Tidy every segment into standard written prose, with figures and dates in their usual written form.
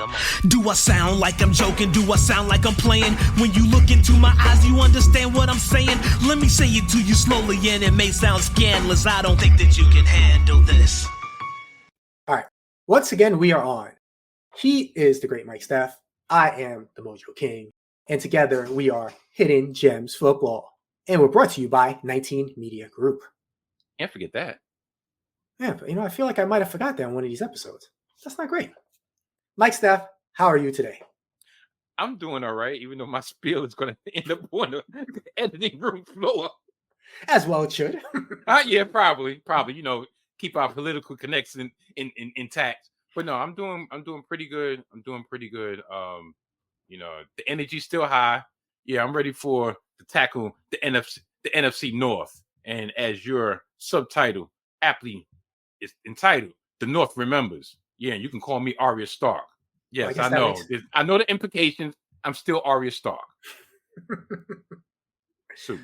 Come on. Do I sound like I'm joking? Do I sound like I'm playing? When you look into my eyes, you understand what I'm saying? Let me say it to you slowly, and it may sound scandalous. I don't think that you can handle this. All right. Once again, we are on. He is the great Mike Steph. I am the MoJoKing. And together we are Hidden Gems Football. And we're brought to you by 19 Media Group. Can't forget that. Yeah, but I feel like I might have forgot that in one of these episodes. That's not great. Mike Steph, how are you today? I'm doing all right, even though my spiel is going to end up on the editing room floor. As well it should. Yeah, probably. Keep our political connection intact. But no, I'm doing pretty good. The energy's still high. Yeah, I'm ready to tackle the NFC North. And as your subtitle aptly is entitled, The North Remembers. Yeah, and you can call me Arya Stark. Yes, I know. I know the implications. I'm still Arya Stark. So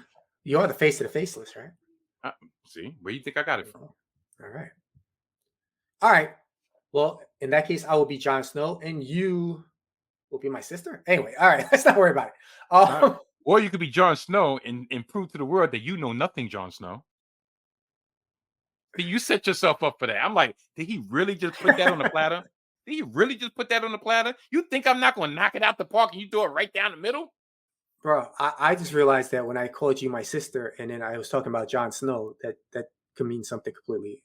you are the face of the faceless, right? See, where do you think I got it from? All right. Well, in that case, I will be Jon Snow, and you will be my sister. Anyway, all right. Let's not worry about it. Or you could be Jon Snow and prove to the world that you know nothing, Jon Snow. You set yourself up for that. I'm like, did he really just put that on the platter? Did he really just put that on the platter? You think I'm not going to knock it out the park and you do it right down the middle? Bro, I just realized that when I called you my sister and then I was talking about Jon Snow, that could mean something completely.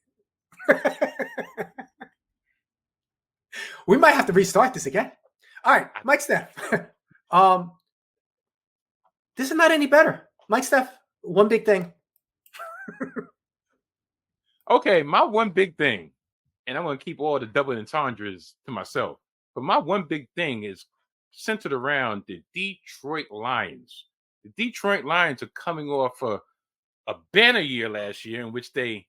We might have to restart this again. All right, Mike Steph. This is not any better. Mike Steph, one big thing. Okay, my one big thing, and I'm going to keep all the double entendres to myself, but my one big thing is centered around the Detroit Lions. The Detroit Lions are coming off a banner year last year in which they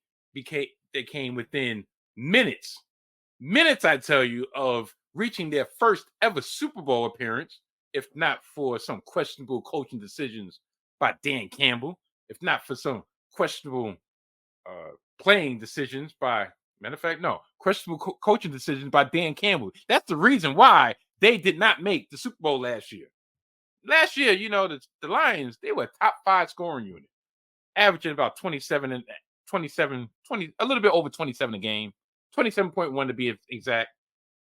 came within minutes, I tell you, of reaching their first ever Super Bowl appearance, if not for some questionable coaching decisions by Dan Campbell, if not for some questionable playing decisions by, questionable coaching decisions by Dan Campbell. That's the reason why they did not make the Super Bowl last year. Last year, the Lions, they were a top 5 scoring unit, averaging about 27, a little bit over 27 a game, 27.1 to be exact.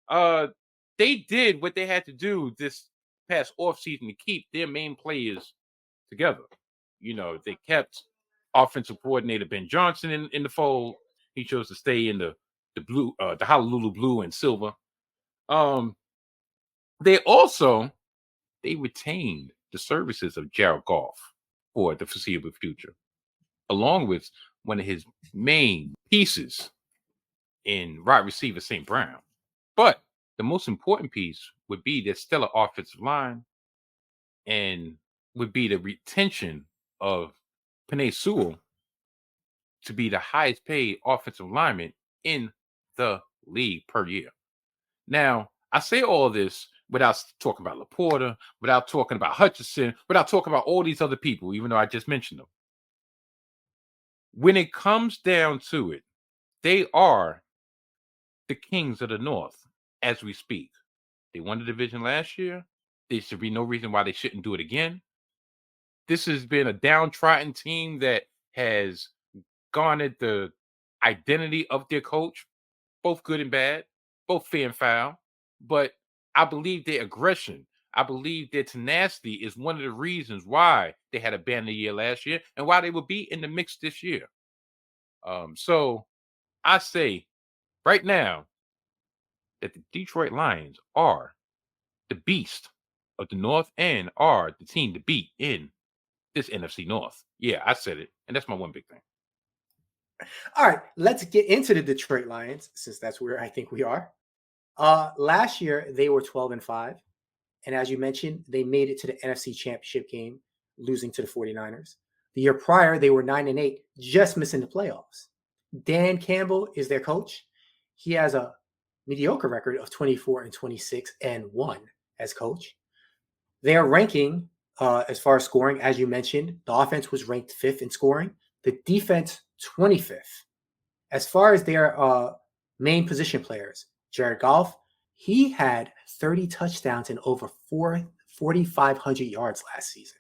They did what they had to do this past offseason to keep their main players together. They kept offensive coordinator Ben Johnson in the fold. He chose to stay in the blue, the Honolulu blue and silver. They retained the services of Jared Goff for the foreseeable future, along with one of his main pieces in wide receiver St. Brown. But the most important piece would be their stellar offensive line, and would be the retention of Penei Sewell to be the highest paid offensive lineman in the league per year. Now, I say all this without talking about Laporta, without talking about Hutchinson, without talking about all these other people, even though I just mentioned them. When it comes down to it, they are the kings of the North as we speak. They won the division last year. There should be no reason why they shouldn't do it again. This has been a downtrodden team that has garnered the identity of their coach, both good and bad, both fair and foul. But I believe their aggression, I believe their tenacity is one of the reasons why they had a banner year last year and why they will be in the mix this year. So I say right now that the Detroit Lions are the beast of the North and are the team to beat in this NFC North. Yeah, I said it. And that's my one big thing. All right, let's get into the Detroit Lions, since that's where I think we are. Last year, they were 12-5. And as you mentioned, they made it to the NFC Championship game, losing to the 49ers. The year prior, they were 9-8, just missing the playoffs. Dan Campbell is their coach. He has a mediocre record of 24-26-1 as coach. Their ranking, as far as scoring, as you mentioned, the offense was ranked 5th in scoring. The defense, 25th. As far as their main position players, Jared Goff, He had 30 touchdowns and over 4,500 yards last season.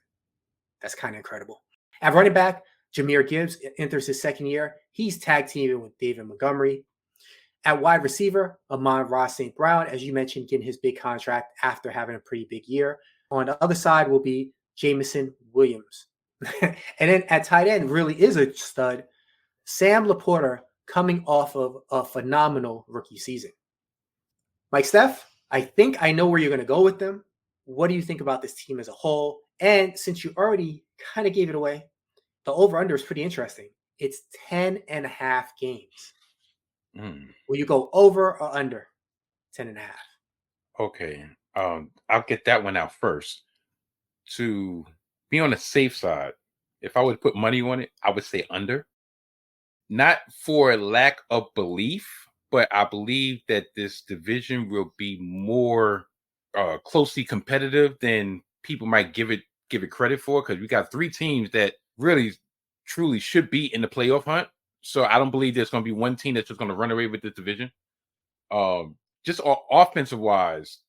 That's kind of incredible. At running back, Jahmyr Gibbs enters his second year. He's tag teaming with David Montgomery. At wide receiver, Amon-Ra St. Brown, as you mentioned, getting his big contract after having a pretty big year. On the other side will be Jameson Williams. And then at tight end really is a stud, Sam Laporta, coming off of a phenomenal rookie season. Mike Steph, I think I know where you're going to go with them. What do you think about this team as a whole? And since you already kind of gave it away, the over-under is pretty interesting. It's 10.5 games. Will you go over or under 10.5? Okay. I'll get that one out first. To be on the safe side, if I would put money on it, I would say under. Not for lack of belief, but I believe that this division will be more closely competitive than people might give it credit for, because we got 3 teams that really truly should be in the playoff hunt. So I don't believe there's going to be one team that's just going to run away with this division. Just offensive wise,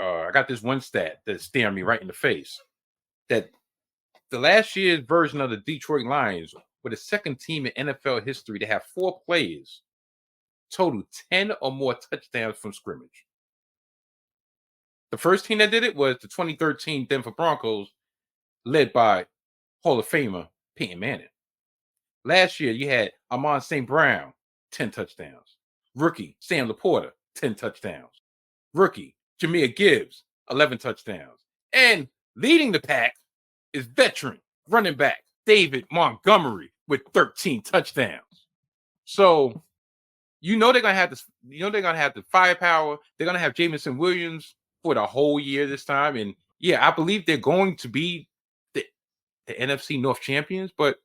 I got this one stat that's staring me right in the face, that the last year's version of the Detroit Lions were the second team in NFL history to have 4 players total 10 or more touchdowns from scrimmage. The first team that did it was the 2013 Denver Broncos, led by Hall of Famer Peyton Manning. Last year, you had Amon St. Brown, 10 touchdowns. Rookie Sam Laporta, 10 touchdowns. Rookie Jahmyr Gibbs, 11 touchdowns. And leading the pack is veteran running back David Montgomery with 13 touchdowns. So they're gonna have this. They're gonna have the firepower. They're gonna have Jameson Williams for the whole year this time. And yeah, I believe they're going to be the NFC North champions, but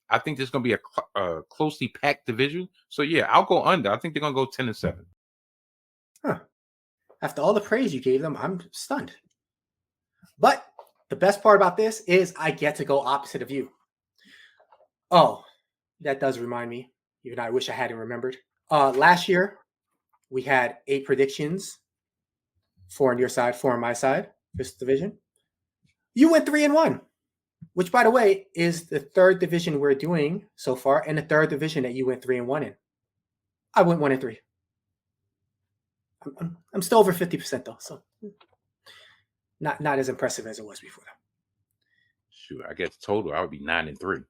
I think there's going to be a closely packed division. So, yeah, I'll go under. I think they're going to go 10-7. Huh. After all the praise you gave them, I'm stunned. But the best part about this is I get to go opposite of you. Oh, that does remind me. Even I wish I hadn't remembered. Last year, we had 8 predictions. 4 on your side, 4 on my side, this division. You went 3-1. Which, by the way, is the 3rd division we're doing so far, and the 3rd division that you went 3-1 in. I went 1-3. I'm still over 50% though, so not as impressive as it was before. Shoot, I guess total I would be 9-3,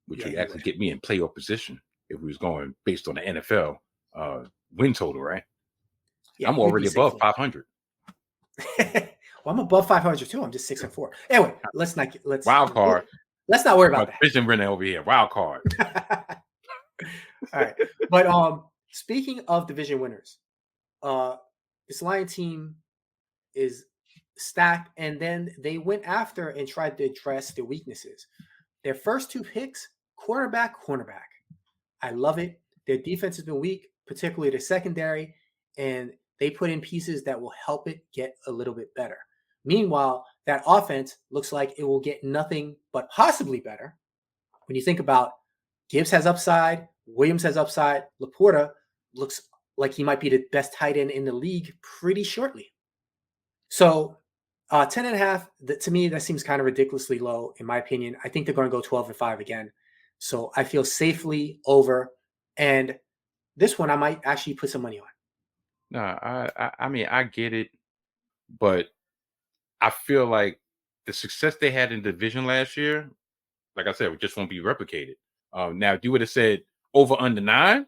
which would actually get me in playoff position if we was going based on the NFL win total, right? Yeah, I'm already above 500. Well, I'm above 500 too. I'm just 6-4. Anyway, let's wild card. Let's not worry about that. Division winner over here. Wild card. All right. But speaking of division winners, this Lion team is stacked, and then they went after and tried to address their weaknesses. Their first 2 picks, cornerback. I love it. Their defense has been weak, particularly the secondary, and they put in pieces that will help it get a little bit better. Meanwhile, that offense looks like it will get nothing but possibly better. When you think about Gibbs has upside, Williams has upside, Laporta looks like he might be the best tight end in the league pretty shortly. So 10.5, to me, that seems kind of ridiculously low, in my opinion. I think they're going to go 12-5 again. So I feel safely over. And this one, I might actually put some money on. No, I mean, I get it, but I feel like the success they had in the division last year, like I said, it just won't be replicated. Now, if you would have said over under 9,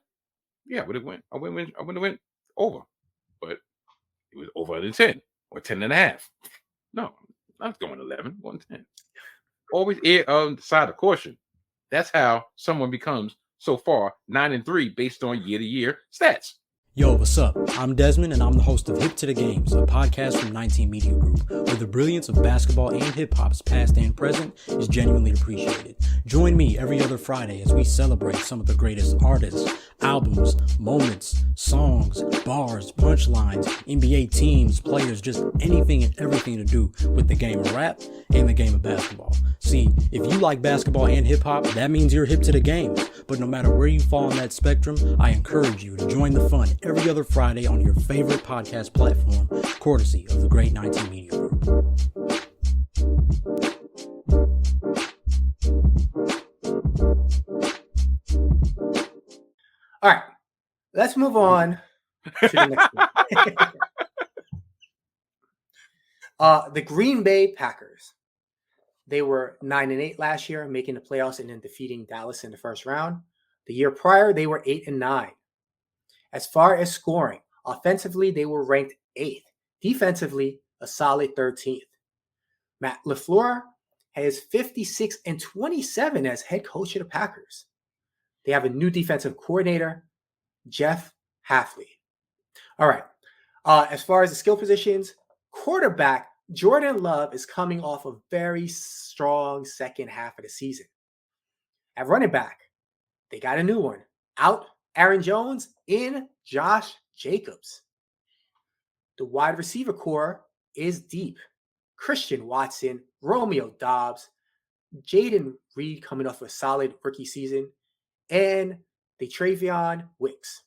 yeah, I would have went over, but it was over under 10 or 10.5. No, not going 11, 110. Always err on the side of caution. That's how someone becomes so far 9-3 based on year-to-year stats. Yo, what's up? I'm Desmond, and I'm the host of Hip to the Games, a podcast from 19 Media Group, where the brilliance of basketball and hip-hop's past and present is genuinely appreciated. Join me every other Friday as we celebrate some of the greatest artists, albums, moments, songs, bars, punchlines, NBA teams, players, just anything and everything to do with the game of rap and the game of basketball. See, if you like basketball and hip-hop, that means you're hip to the games. But no matter where you fall on that spectrum, I encourage you to join the fun every other Friday on your favorite podcast platform, courtesy of the Great 19 Media Group. All right, let's move on to the next one. The Green Bay Packers. They were 9-8 last year, making the playoffs and then defeating Dallas in the first round. The year prior, they were 8-9. As far as scoring, offensively, they were ranked 8th. Defensively, a solid 13th. Matt LaFleur has 56-27 as head coach of the Packers. They have a new defensive coordinator, Jeff Hafley. All right. As far as the skill positions, quarterback Jordan Love is coming off a very strong second half of the season. At running back, they got a new one. Out Aaron Jones, in Josh Jacobs. The wide receiver core is deep. Christian Watson, Romeo Doubs, Jaden Reed coming off a solid rookie season, and the Travion Wicks.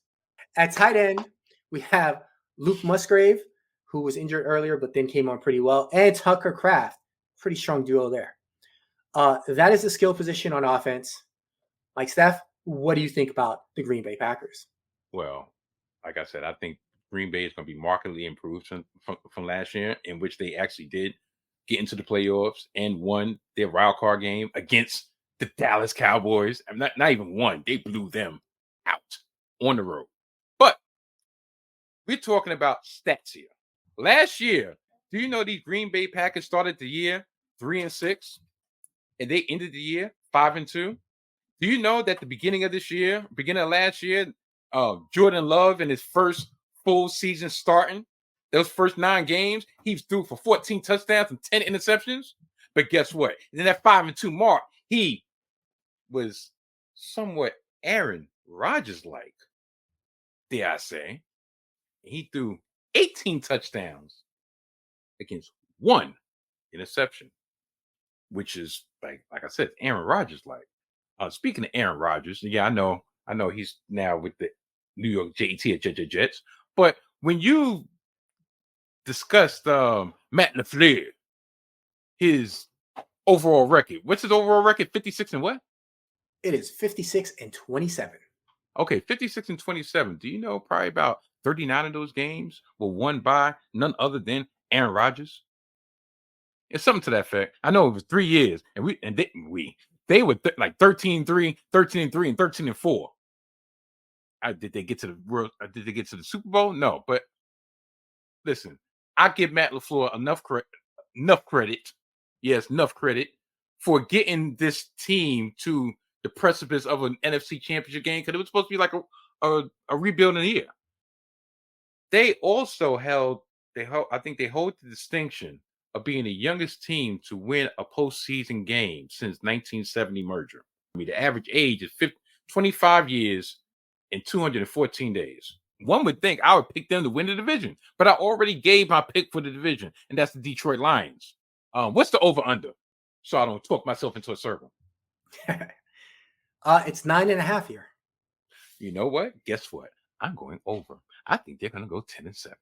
At tight end, we have Luke Musgrave, who was injured earlier but then came on pretty well, and Tucker Kraft. Pretty strong duo there. That is the skill position on offense. Mike Steph, what do you think about the Green Bay Packers? Well, like I said, I think Green Bay is going to be markedly improved from last year, in which they actually did get into the playoffs and won their wild card game against the Dallas Cowboys. I'm not even one. They blew them out on the road. But we're talking about stats here. Last year, do you know these Green Bay Packers started the year 3-6, and they ended the year 5-2? Do you know that the beginning of last year, Jordan Love in his first full season starting, those first 9 games, he threw for 14 touchdowns and 10 interceptions. But guess what? In that 5-2 mark, he was somewhat Aaron Rodgers-like, dare I say. He threw 18 touchdowns against 1 interception, which is like I said, Aaron Rodgers-like. Speaking of Aaron Rodgers, yeah, I know he's now with the New York Jets at Jets. But when you discussed Matt LaFleur, his overall record, what's his overall record? 56 and what? It is 56-27. Okay, 56-27. Do you know probably about 39 of those games were won by none other than Aaron Rodgers? It's something to that effect. I know it was 3 years, and they were like 13-3, 13-3, and 13-4. Did they get to the world? Did they get to the Super Bowl? No, but listen, I give Matt LaFleur enough credit. Yes, enough credit for getting this team to the precipice of an NFC Championship game, because it was supposed to be like a rebuilding year. They also hold the distinction of being the youngest team to win a postseason game since 1970 merger. I mean, the average age is 25 years and 214 days. One would think I would pick them to win the division, but I already gave my pick for the division, and that's the Detroit Lions. What's the over-under? So I don't talk myself into a circle. It's 9.5 here. You know what? Guess what? I'm going over. I think they're going to go 10-7.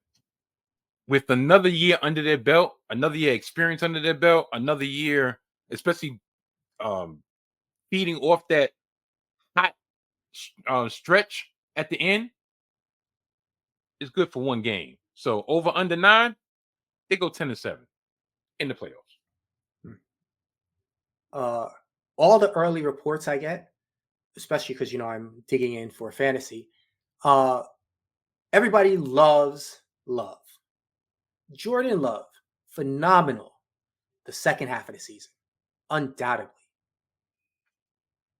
With another year under their belt, another year experience under their belt, another year, especially feeding off that hot stretch at the end, is good for one game. So over under 9, they go 10-7 in the playoffs. All the early reports I get, especially because I'm digging in for fantasy, everybody loves Love. Jordan Love, phenomenal the second half of the season, undoubtedly.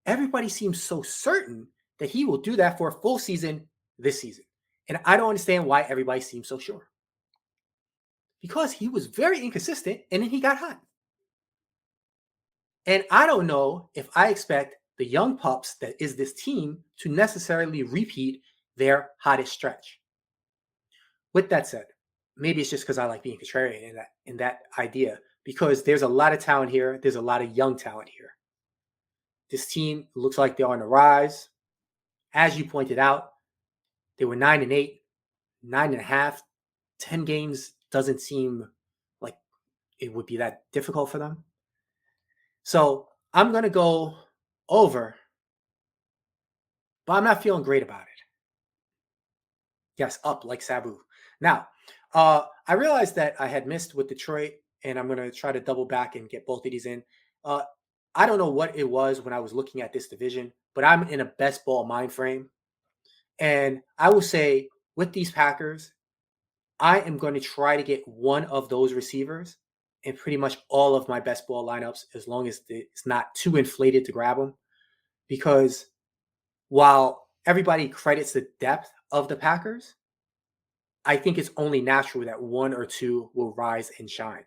Everybody seems so certain that he will do that for a full season this season. And I don't understand why everybody seems so sure. Because he was very inconsistent and then he got hot. And I don't know if I expect the young pups that is this team to necessarily repeat their hottest stretch. With that said, maybe it's just because I like being contrarian in that idea, because there's a lot of talent here. There's a lot of young talent here. This team looks like they're on the rise. As you pointed out, they were 9-8 9.5, 10 games doesn't seem like it would be that difficult for them. So I'm going to go over, but I'm not feeling great about it. Yes, up like Sabu. Now, I realized that I had missed with Detroit, and I'm going to try to double back and get both of these in. I don't know what it was when I was looking at this division, but I'm in a best ball mind frame. And I will say with these Packers, I am going to try to get one of those receivers in pretty much all of my best ball lineups, as long as it's not too inflated to grab them. Because while everybody credits the depth of the Packers, I think it's only natural that one or two will rise and shine.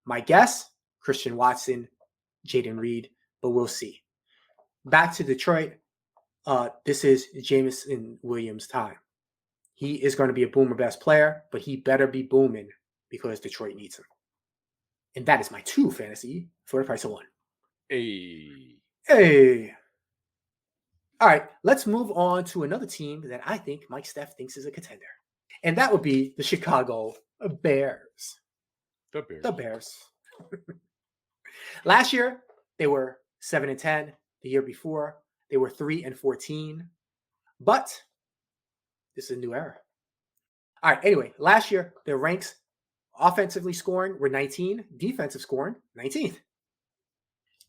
My guess, Christian Watson, Jaden Reed, but we'll see. Back to Detroit. This is Jameson Williams' time. He is going to be a boomer best player, but he better be booming because Detroit needs him. And that is my 2 fantasy for the price of 1. Hey. All right, let's move on to another team that I think Mike Steph thinks is a contender. And that would be the Chicago Bears. The Bears. Last year, they were 7-10. The year before, they were 3-14. But this is a new era. All right, anyway, last year, their ranks offensively scoring were 19, defensive scoring 19th.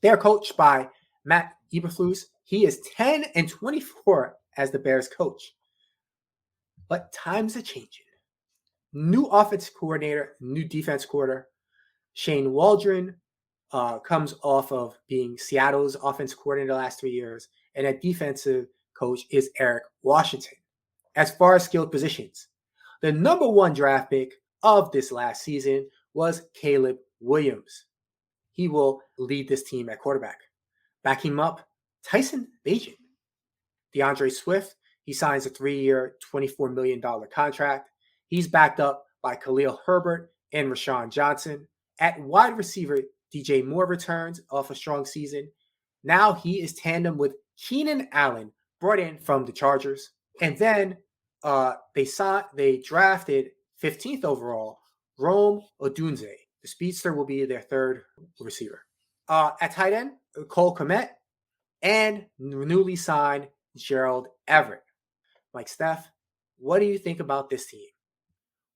They are coached by Matt Eberflus. He is 10-24 as the Bears coach. But times are changing. New offense coordinator, new defense coordinator. Shane Waldron comes off of being Seattle's offense coordinator the last 3 years. And a defensive coach is Eric Washington. As far as skilled positions, the number 1 draft pick of this last season was Caleb Williams. He will lead this team at quarterback. Backing him up, Tyson Bagent. DeAndre Swift, he signs a 3-year, $24 million contract. He's backed up by Khalil Herbert and Rashawn Johnson. At wide receiver, DJ Moore returns off a strong season. Now he is tandem with Keenan Allen, brought in from the Chargers. And then they drafted 15th overall, Rome Odunze. The speedster will be their 3rd receiver. At tight end, Cole Kmet and newly signed Gerald Everett. Mike Steph, what do you think about this team?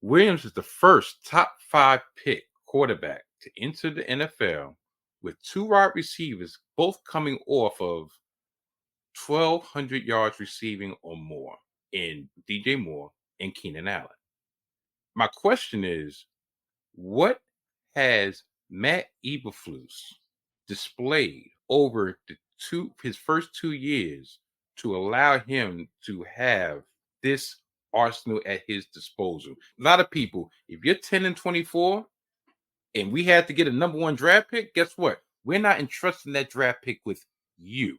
Williams is the first top 5 pick quarterback to enter the NFL with 2 wide receivers, both coming off of 1,200 yards receiving or more in DJ Moore and Keenan Allen. My question is, what has Matt Eberflus displayed over his first 2 years to allow him to have this arsenal at his disposal? A lot of people, if you're 10-24 and we had to get a number 1 draft pick, guess what? We're not entrusting that draft pick with you.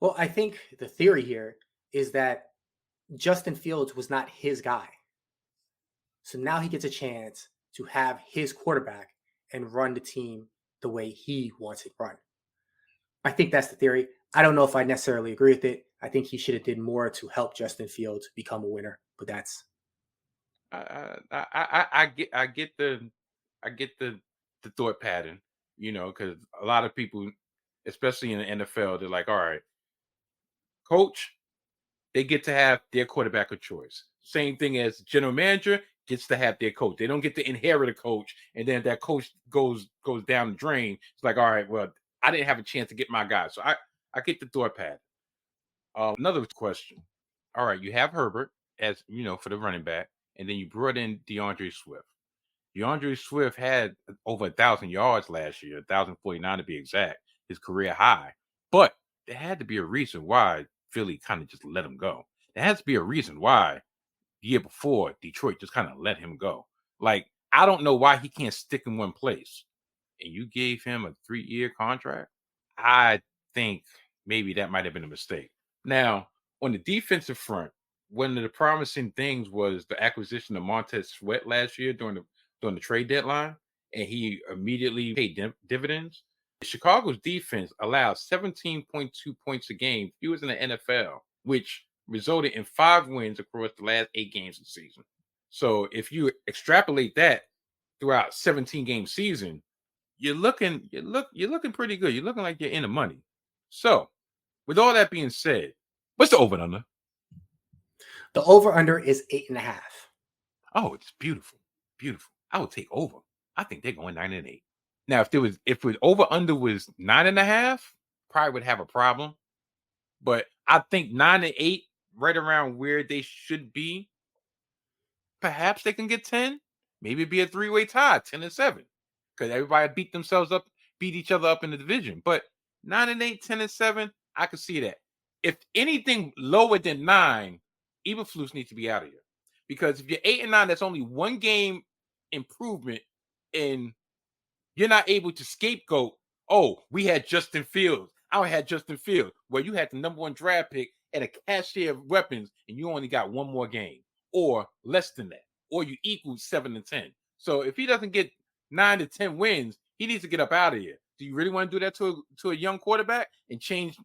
Well, I think the theory here is that Justin Fields was not his guy. So now he gets a chance to have his quarterback and run the team the way he wants it run. I think that's the theory. I don't know if I necessarily agree with it. I think he should have did more to help Justin Fields become a winner. But that's I get the thought pattern, because a lot of people, especially in the NFL, they're like, all right, coach, they get to have their quarterback of choice. Same thing as general manager gets to have their coach. They don't get to inherit a coach, and then if that coach goes down the drain, it's like, all right, well, I didn't have a chance to get my guy. So I get the thought pattern. Another question. All right, you have Herbert as for the running back, and then you brought in DeAndre Swift. DeAndre Swift had over 1,000 yards last year, 1,049 to be exact, his career high. But there had to be a reason why Philly kind of just let him go. There has to be a reason why the year before Detroit just kind of let him go. Like, I don't know why he can't stick in one place. And you gave him a 3-year contract? I think maybe that might have been a mistake. Now, on the defensive front, one of the promising things was the acquisition of Montez Sweat last year during the trade deadline, and he immediately paid dividends. Chicago's defense allowed 17.2 points a game. He was in the NFL, which resulted in 5 wins across the last 8 games of the season. So if you extrapolate that throughout 17-game season, you're looking pretty good. You're looking like you're in the money. So, with all that being said, what's the over and under? The over-under is 8.5. Oh, it's beautiful. Beautiful. I would take over. I think they're going 9-8. Now, if over under was 9.5, probably would have a problem. But I think 9-8, right around where they should be. Perhaps they can get 10. Maybe it'd be a 3-way tie, 10-7. Because everybody beat each other up in the division. But 9-8, 10-7, I could see that. If anything lower than 9, Eberflus needs to be out of here. Because if you're 8-9, that's only 1 game improvement, and you're not able to scapegoat, oh, we had Justin Fields. I had Justin Fields. Well, you had the number 1 draft pick and a cashier of weapons, and you only got 1 more game, or less than that, or you equal 7-10. So if he doesn't get 9 to 10 wins, he needs to get up out of here. Do you really want to do that to a young quarterback and change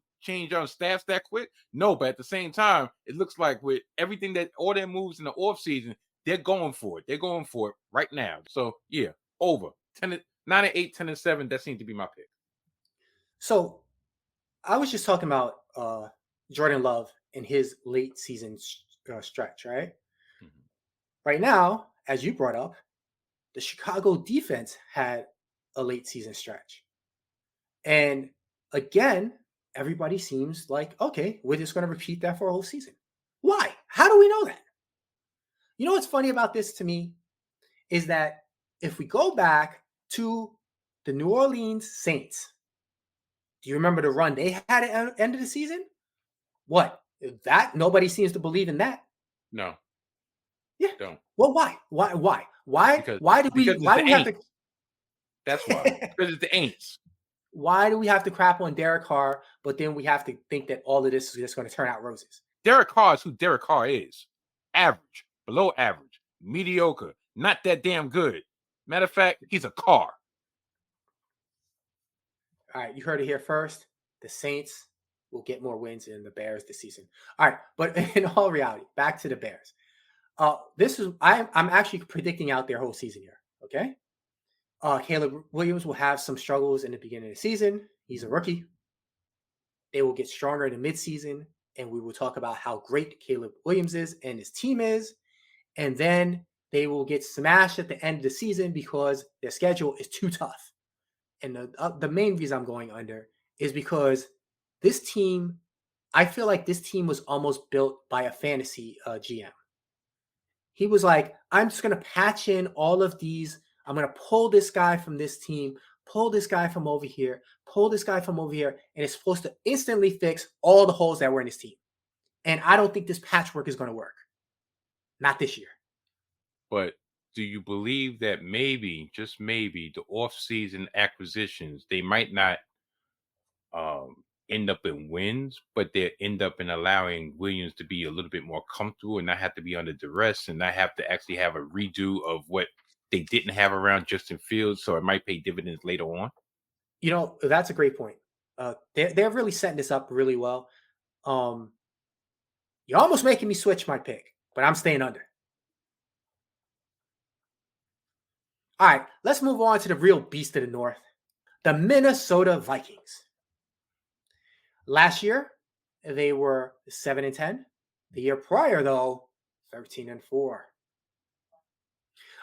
on staffs that quick? No, but at the same time, it looks like with everything that all their moves in the offseason, they're going for it. They're going for it right now. So yeah, over 9-8, 10-7. That seems to be my pick. So I was just talking about Jordan Love in his late season stretch, right? Mm-hmm. Right now, as you brought up, the Chicago defense had a late season stretch. And again, everybody seems like, okay, we're just going to repeat that for a whole season. Why? How do we know that? You know what's funny about this to me is that if we go back to the New Orleans Saints, do you remember the run they had at the end of the season? What? That nobody seems to believe in that. No. Yeah. Don't. Well, why? Why do we have to? That's why. Because it's the Aints. Why do we have to crap on Derek Carr, but then we have to think that all of this is just going to turn out roses? Derek Carr is who Derek Carr is. Average, below average, mediocre, not that damn good. Matter of fact, he's a car. All right, you heard it here first. The Saints will get more wins than the Bears this season. All right, but in all reality, back to the Bears. I'm actually predicting out their whole season here. Okay. Caleb Williams will have some struggles in the beginning of the season. He's a rookie. They will get stronger in the midseason, and we will talk about how great Caleb Williams is and his team is. And then they will get smashed at the end of the season because their schedule is too tough. And the main reason I'm going under is because this team, I feel like this team was almost built by a fantasy GM. He was like, I'm just going to patch in all of these. I'm going to pull this guy from this team, pull this guy from over here, pull this guy from over here, and it's supposed to instantly fix all the holes that were in his team. And I don't think this patchwork is going to work. Not this year. But do you believe that maybe, just maybe, the off-season acquisitions, they might not end up in wins, but they end up in allowing Williams to be a little bit more comfortable and not have to be under duress and not have to actually have a redo of what they didn't have around Justin Fields, so it might pay dividends later on? You know, that's a great point. They're really setting this up really well. You're almost making me switch my pick, but I'm staying under. All right, let's move on to the real beast of the North, the Minnesota Vikings. Last year, they were 7-10. The year prior, though, 13-4.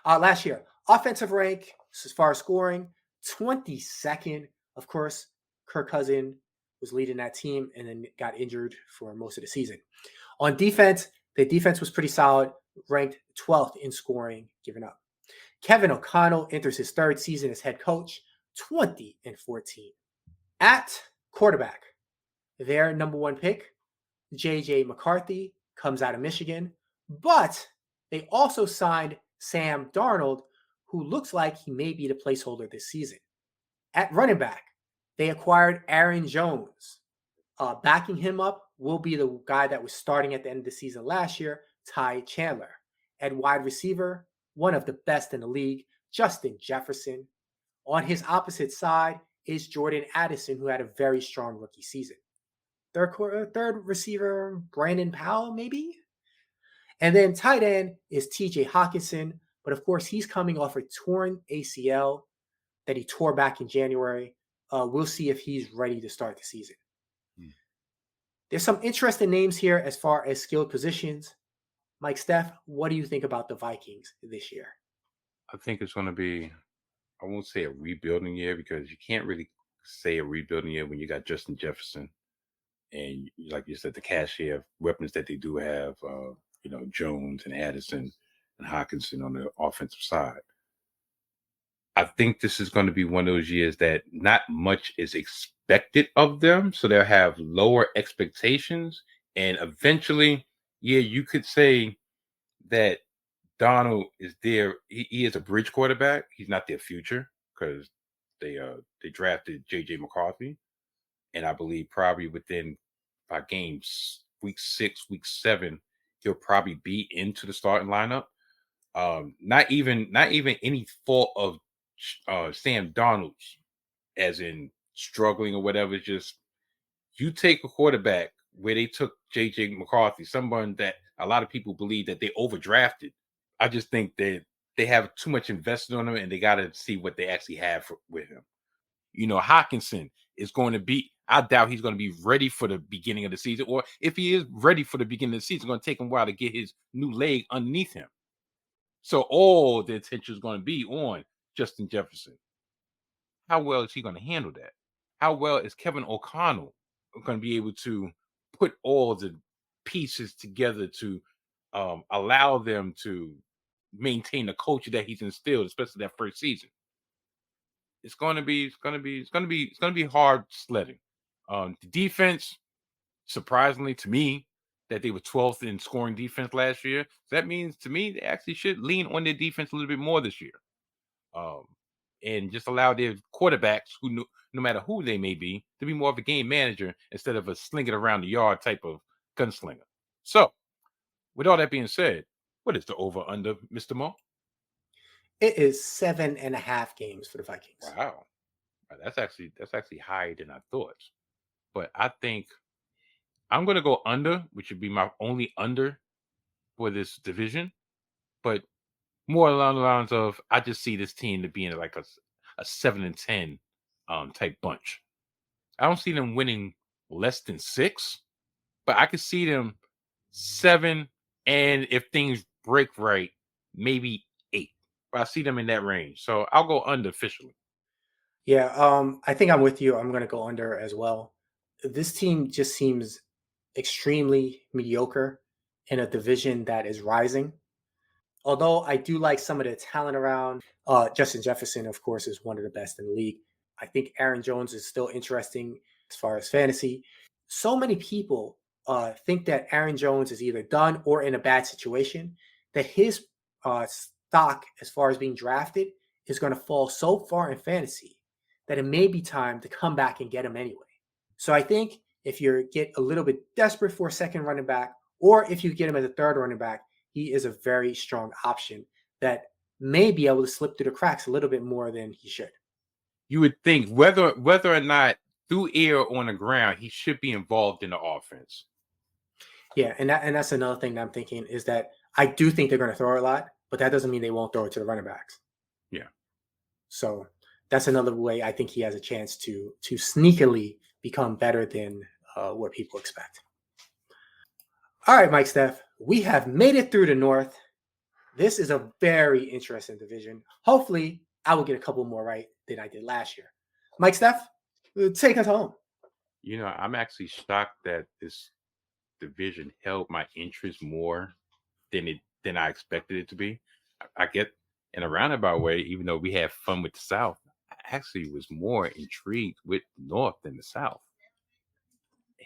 Last year, offensive rank, as far as scoring, 22nd. Of course, Kirk Cousins was leading that team and then got injured for most of the season. On defense, the defense was pretty solid, ranked 12th in scoring, given up. Kevin O'Connell enters his 3rd season as head coach, 20-14. At quarterback, their number 1 pick, J.J. McCarthy, comes out of Michigan, but they also signed Sam Darnold, who looks like he may be the placeholder this season. At running back, they acquired Aaron Jones. Backing him up will be the guy that was starting at the end of the season last year, Ty Chandler. At wide receiver, one of the best in the league, Justin Jefferson. On his opposite side is Jordan Addison, who had a very strong rookie season. third receiver, Brandon Powell, maybe. And then tight end is TJ Hawkinson. But of course, he's coming off a torn ACL that he tore back in January. We'll see if he's ready to start the season. There's some interesting names here as far as skilled positions. Mike Steph, what do you think about the Vikings this year? I think it's going to be, I won't say a rebuilding year because you can't really say a rebuilding year when you got Justin Jefferson and, like you said, the cashier of weapons that they do have, Jones and Addison and Hawkinson on the offensive side. I think this is going to be one of those years that not much is expected of them, so they'll have lower expectations, and eventually, you could say that Donald is there. He is a bridge quarterback. He's not their future because they drafted J.J. McCarthy, and I believe probably within 5 games, week 6, week 7, he'll probably be into the starting lineup. Not even any fault of Sam Darnold's, as in struggling or whatever. It's just you take a quarterback where they took J.J. McCarthy, someone that a lot of people believe that they overdrafted. I just think that they have too much invested on him, and they got to see what they actually have with him. Hawkinson is going to be, I doubt he's going to be ready for the beginning of the season, or if he is ready for the beginning of the season, it's going to take him a while to get his new leg underneath him. So all the attention is going to be on Justin Jefferson. How well is he going to handle that? How well is Kevin O'Connell going to be able to put all the pieces together to allow them to maintain the culture that he's instilled, especially that first season? It's going to be hard sledding. The defense, surprisingly to me, that they were 12th in scoring defense last year. So that means to me they actually should lean on their defense a little bit more this year, and just allow their quarterbacks, who no matter who they may be, to be more of a game manager instead of a sling it around the yard type of gunslinger. So, with all that being said, what is the over under, Mr. Mo? It is 7.5 games for the Vikings. Wow, that's actually higher than I thought. But I think I'm going to go under, which would be my only under for this division. But more along the lines of, I just see this team to be in like a 7-10 type bunch. I don't see them winning less than 6, but I could see them 7, and if things break right, maybe 8. But I see them in that range, so I'll go under officially. Yeah, I think I'm with you. I'm going to go under as well. This team just seems extremely mediocre in a division that is rising. Although I do like some of the talent around, Justin Jefferson, of course, is one of the best in the league. I think Aaron Jones is still interesting as far as fantasy. So many people think that Aaron Jones is either done or in a bad situation, that his stock as far as being drafted is going to fall so far in fantasy that it may be time to come back and get him anyway. So I think if you get a little bit desperate for a second running back, or if you get him as a third running back, he is a very strong option that may be able to slip through the cracks a little bit more than he should. You would think whether or not through air or on the ground, he should be involved in the offense. Yeah, and that's another thing that I'm thinking is that I do think they're going to throw a lot, but that doesn't mean they won't throw it to the running backs. Yeah. So that's another way I think he has a chance to sneakily become better than what people expect. All right, Mike Steph, we have made it through the North. This is a very interesting division. Hopefully, I will get a couple more right than I did last year. Mike Steph, take us home. I'm actually shocked that this division held my interest more than I expected it to be. I get in a roundabout way, even though we had fun with the South, I actually was more intrigued with the North than the South.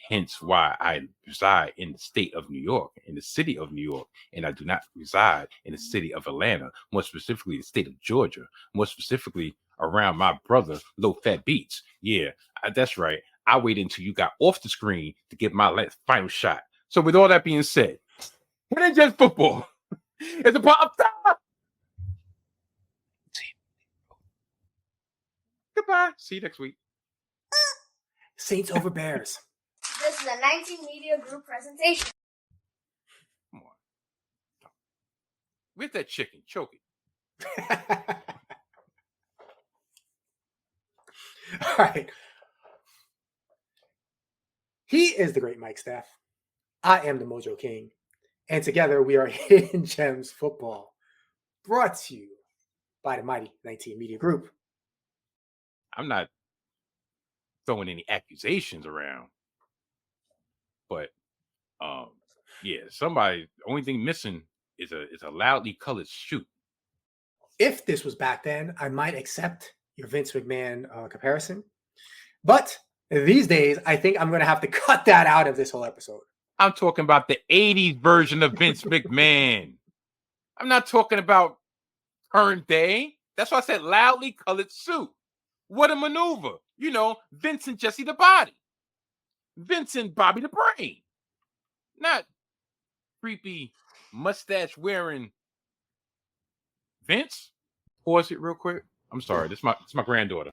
Hence why I reside in the state of New York, in the city of New York, and I do not reside in the city of Atlanta, more specifically the state of Georgia, more specifically around my brother, Low Fat Beats. Yeah, that's right. I waited until you got off the screen to get my final shot. So with all that being said, it ain't just football. It's a pop time. Goodbye. See you next week. Saints over Bears. This is a 19 Media Group presentation. Come on. Where's that chicken? Choke it. All right. He is the great Mike Steph. I am the MoJoKing. And together we are Hidden Gems Football, brought to you by the mighty 19 Media Group. I'm not throwing any accusations around, but yeah, somebody. Only thing missing is a loudly colored shoe. If this was back then, I might accept your Vince McMahon comparison, but these days I think I'm going to have to cut that out of this whole episode. I'm talking about the 80s version of Vince McMahon. I'm not talking about current day. That's why I said loudly colored suit. What a maneuver. You know, Vince and Jesse the Body. Vince and Bobby the Brain. Not creepy mustache wearing Vince. Pause it real quick. I'm sorry. This is my granddaughter.